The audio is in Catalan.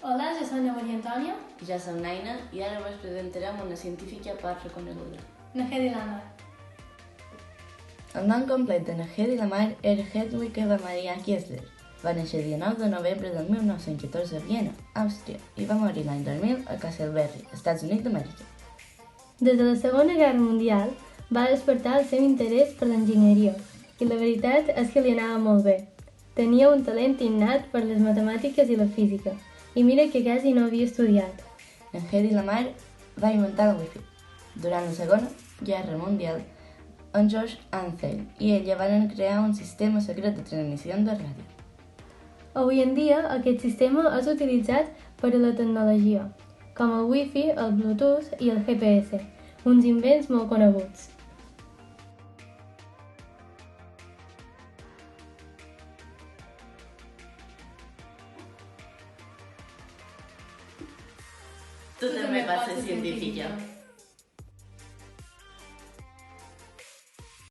Hola, jo soc la Maria Antònia. Jo som Naina i ara vos presentarem una científica poc reconeguda. Nahedi Lamar. El nom complet de Nahedi Lamar era Hedwig Eva Maria Kiesler. Va néixer el 19 de novembre del 1914 a Viena, Àustria, i va morir l'any 2000 a Castleberry, Estats Units d'Amèrica. Des de la Segona Guerra Mundial va despertar el seu interès per l'enginyeria i la veritat és que li anava molt bé. Tenia un talent innat per les matemàtiques i la física, i mira que quasi no havia estudiat. Nahedi Lamar va inventar el Wi-Fi. Durant la Segona Guerra Mundial, en George Antheil i ella van crear un sistema secret de transmissió de ràdio. Avui en dia, aquest sistema és utilitzat per a la tecnologia, com el Wi-Fi, el Bluetooth i el GPS, uns invents molt coneguts. Tu també vas ser científica.